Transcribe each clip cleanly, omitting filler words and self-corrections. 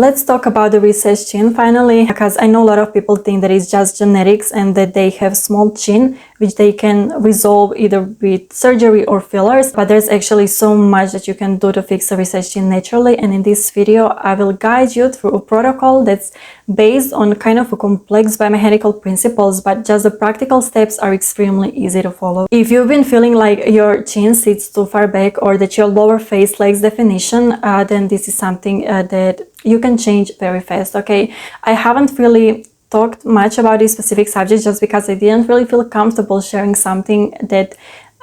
Let's talk about the recessed chin finally, because I know a lot of people think that it's just genetics and that they have small chin, which they can resolve either with surgery or fillers, but there's actually so much that you can do to fix a recessed chin naturally. And in this video, I will guide you through a protocol that's based on kind of a complex biomechanical principles, but just the practical steps are extremely easy to follow. If you've been feeling like your chin sits too far back or that your lower face lacks definition, then this is something that you can change very fast. Okay, I haven't really talked much about this specific subject just because I didn't really feel comfortable sharing something that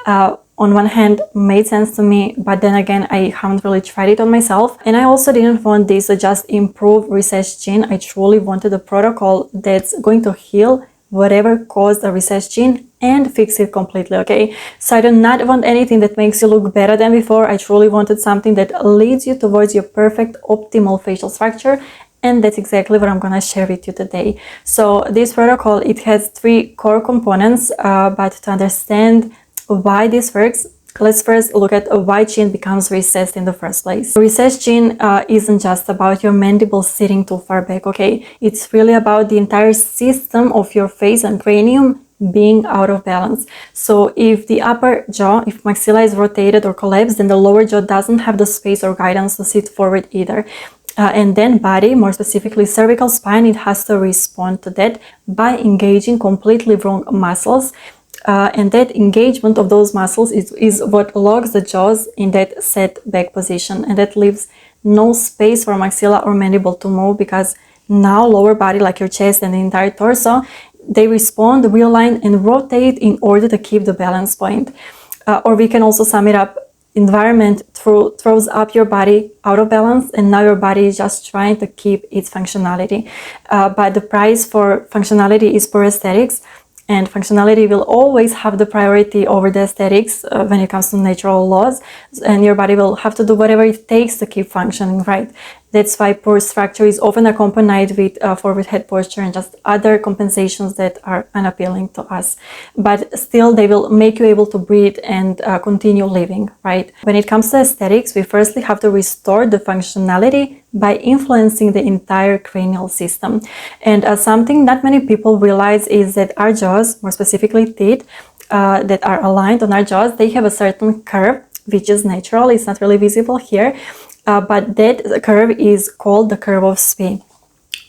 on one hand made sense to me, but then again I haven't really tried it on myself, and I also didn't want this to just improve recessed chin. I truly wanted a protocol that's going to heal whatever caused a recessed chin and fix it completely. Okay, so I do not want anything that makes you look better than before. I truly wanted something that leads you towards your perfect optimal facial structure, and that's exactly what I'm gonna share with you today. So this protocol, it has 3 core components, but to understand why this works, let's first look at why chin becomes recessed in the first place. Recessed chin isn't just about your mandible sitting too far back, okay? It's really about the entire system of your face and cranium being out of balance. So if the upper jaw, if maxilla is rotated or collapsed, then the lower jaw doesn't have the space or guidance to sit forward either. And then body, more specifically cervical spine, it has to respond to that by engaging completely wrong muscles. And that engagement of those muscles is what locks the jaws in that set back position, and that leaves no space for maxilla or mandible to move, because now lower body, like your chest and the entire torso, they respond, realign and rotate in order to keep the balance point. Or we can also sum it up: environment throws up your body out of balance, and now your body is just trying to keep its functionality. But the price for functionality is poor aesthetics, and functionality will always have the priority over the aesthetics when it comes to natural laws, and your body will have to do whatever it takes to keep functioning, right? That's why poor structure is often accompanied with forward head posture and just other compensations that are unappealing to us. But still, they will make you able to breathe and continue living, right? When it comes to aesthetics, we firstly have to restore the functionality by influencing the entire cranial system. And something not many people realize is that our jaws, more specifically teeth, that are aligned on our jaws, they have a certain curve, which is natural. It's not really visible here. But that curve is called the curve of Spee.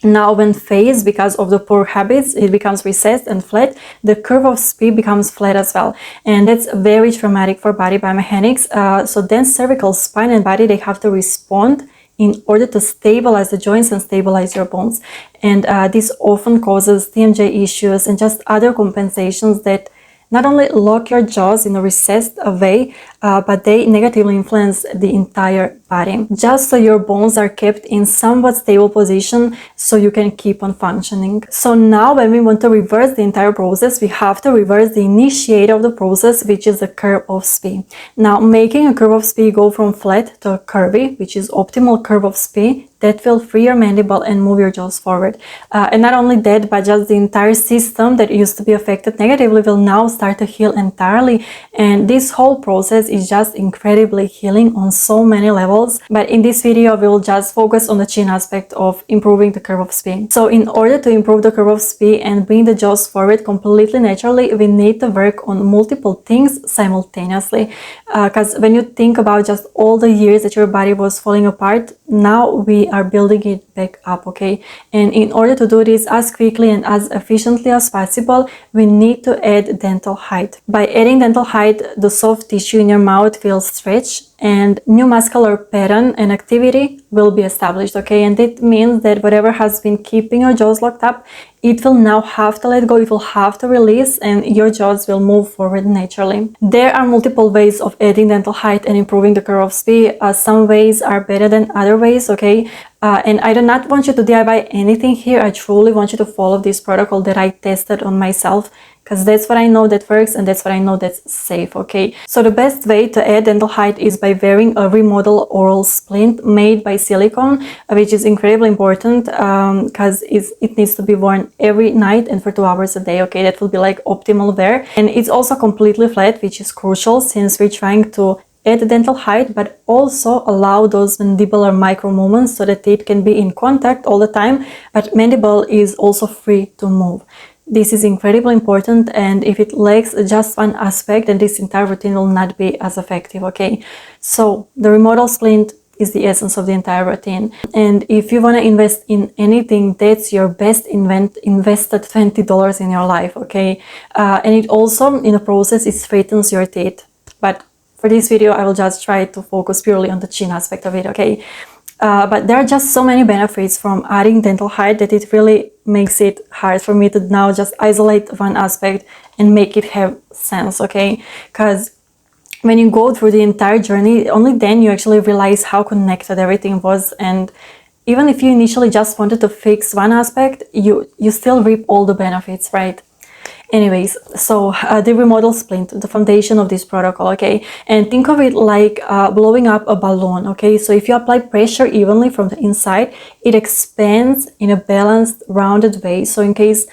Now, when face, because of the poor habits, it becomes recessed and flat, the curve of Spee becomes flat as well. And that's very traumatic for body biomechanics. So then cervical spine and body, they have to respond in order to stabilize the joints and stabilize your bones. And this often causes TMJ issues and just other compensations that not only lock your jaws in a recessed way, but they negatively influence the entire body, just so your bones are kept in somewhat stable position so you can keep on functioning. So now when we want to reverse the entire process, we have to reverse the initiator of the process, which is the curve of Spee. Now, making a curve of Spee go from flat to curvy, which is optimal curve of Spee, that will free your mandible and move your jaws forward. And not only that, but just the entire system that used to be affected negatively will now start to heal entirely. And this whole process is just incredibly healing on so many levels. But in this video, we will just focus on the chin aspect of improving the curve of Spee. So in order to improve the curve of Spee and bring the jaws forward completely naturally, we need to work on multiple things simultaneously. Because when you think about just all the years that your body was falling apart, now we are building it back up, okay? And in order to do this as quickly and as efficiently as possible, we need to add dental height. By adding dental height, the soft tissue in your mouth will stretch and new muscular pattern and activity will be established, okay? And it means that whatever has been keeping your jaws locked up, it will now have to let go, it will have to release, and your jaws will move forward naturally. There are multiple ways of adding dental height and improving the curve of Spee. Some ways are better than other ways, okay? And I do not want you to DIY anything here. I truly want you to follow this protocol that I tested on myself, because that's what I know that works and that's what I know that's safe, okay? So the best way to add dental height is by wearing a remodel oral splint made by silicone, which is incredibly important because it needs to be worn every night and for 2 hours a day, okay? That will be like optimal wear. And it's also completely flat, which is crucial since we're trying to add dental height, but also allow those mandibular micro movements so that teeth can be in contact all the time, but mandible is also free to move. This is incredibly important, and if it lacks just one aspect, then this entire routine will not be as effective, okay? So the remodel splint is the essence of the entire routine. And if you want to invest in anything, that's your best invested $20 in your life, okay? And it also, in the process, it straightens your teeth. But for this video, I will just try to focus purely on the chin aspect of it, okay? But there are just so many benefits from adding dental height that it really makes it hard for me to now just isolate one aspect and make it have sense, okay? Because when you go through the entire journey, only then you actually realize how connected everything was. And even if you initially just wanted to fix one aspect, you still reap all the benefits, right? Anyways, so the remodel splint, the foundation of this protocol, okay? And think of it like blowing up a balloon, okay? So if you apply pressure evenly from the inside, it expands in a balanced, rounded way. So in case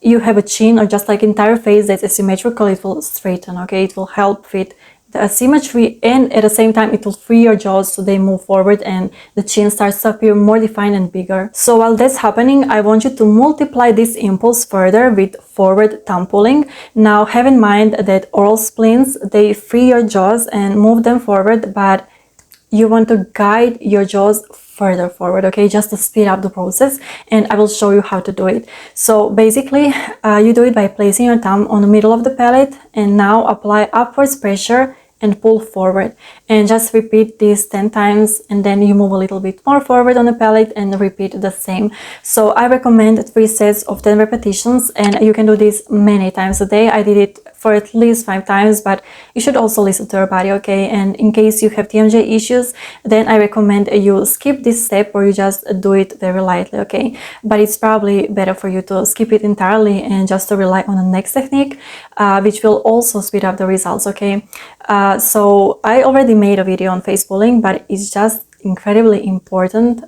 you have a chin or just like entire face that's asymmetrical, it will straighten, okay? It will help fit the asymmetry, and at the same time it will free your jaws so they move forward and the chin starts to appear more defined and bigger. So while that's happening, I want you to multiply this impulse further with forward thumb pulling. Now have in mind that oral splints, they free your jaws and move them forward, but you want to guide your jaws further forward, okay, just to speed up the process, and I will show you how to do it. So basically you do it by placing your thumb on the middle of the palate and now apply upwards pressure and pull forward, and just repeat this 10 times, and then you move a little bit more forward on the palate and repeat the same. So I recommend 3 sets of 10 repetitions, and you can do this many times a day. I did it for at least 5 times, but you should also listen to your body, okay? And in case you have TMJ issues, then I recommend you skip this step or you just do it very lightly, okay? But it's probably better for you to skip it entirely and just to rely on the next technique, which will also speed up the results, okay? So I already made a video on face pulling, but it's just incredibly important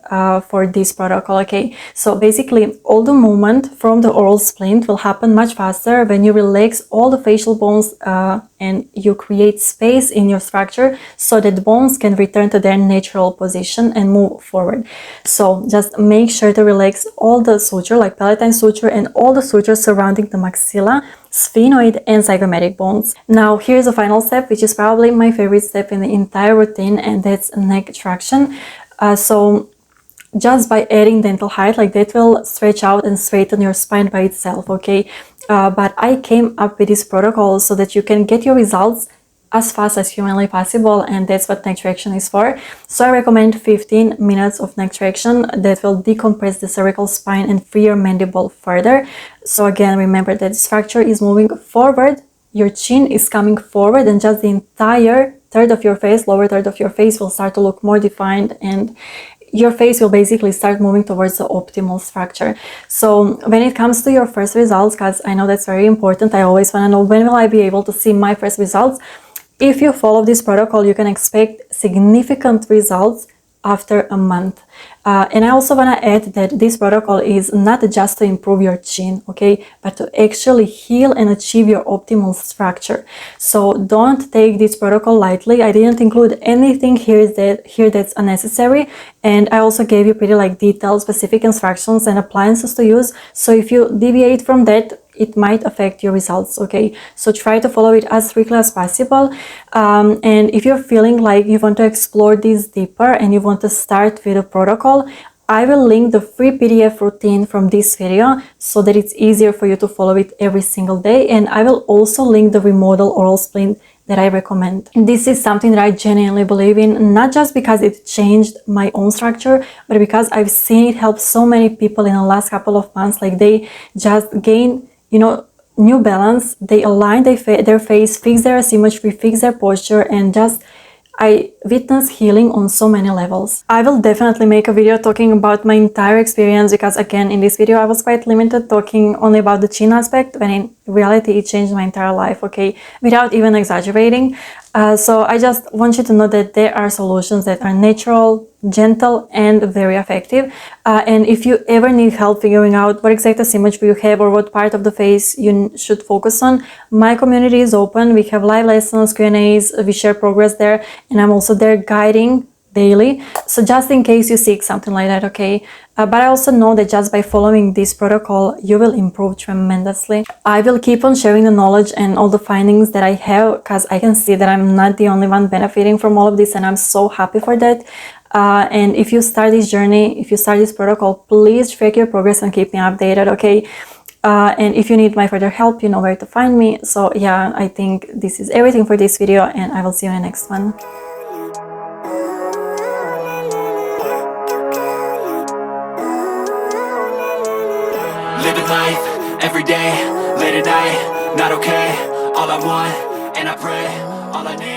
for this protocol, okay? So basically all the movement from the oral splint will happen much faster when you relax all the facial bones and you create space in your structure so that the bones can return to their natural position and move forward. So just make sure to relax all the suture, like palatine suture and all the sutures surrounding the maxilla, sphenoid and zygomatic bones. Now here's the final step, which is probably my favorite step in the entire routine, and that's neck traction. So just by adding dental height, like that will stretch out and straighten your spine by itself, okay? But I came up with this protocol so that you can get your results as fast as humanly possible, and that's what neck traction is for. So I recommend 15 minutes of neck traction that will decompress the cervical spine and free your mandible further. So again, remember that the structure is moving forward, your chin is coming forward, and just the entire third of your face, lower third of your face, will start to look more defined, and your face will basically start moving towards the optimal structure. So when it comes to your first results, because I know that's very important, I always want to know, when will I be able to see my first results? If you follow this protocol, you can expect significant results after a month. And I also want to add that this protocol is not just to improve your chin, okay, but to actually heal and achieve your optimal structure. So don't take this protocol lightly. I didn't include anything here that's unnecessary, and I also gave you pretty like detailed specific instructions and appliances to use. So if you deviate from that, it might affect your results, okay? So try to follow it as strictly as possible. And if you're feeling like you want to explore this deeper and you want to start with a protocol, I will link the free PDF routine from this video so that it's easier for you to follow it every single day. And I will also link the remodel oral splint that I recommend. This is something that I genuinely believe in, not just because it changed my own structure, but because I've seen it help so many people in the last couple of months. Like they just gain, you know, new balance, they align their face, fix their asymmetry, fix their posture, and just I witness healing on so many levels. I will definitely make a video talking about my entire experience, because again, in this video I was quite limited, talking only about the chin aspect, when in reality it changed my entire life, okay, without even exaggerating. So I just want you to know that there are solutions that are natural, gentle, and very effective. And if you ever need help figuring out what exact asymmetry you have or what part of the face you should focus on, my community is open. We have live lessons, Q&As, we share progress there, and I'm also there guiding daily. So just in case you seek something like that, okay? But I also know that just by following this protocol, you will improve tremendously. I will keep on sharing the knowledge and all the findings that I have, because I can see that I'm not the only one benefiting from all of this, and I'm so happy for that. And if you start this journey, if you start this protocol, please track your progress and keep me updated, okay? And if you need my further help, you know where to find me. So yeah, I think this is everything for this video, and I will see you in the next one. Living life, every day, late at night, not okay. All I want, and I pray, all I need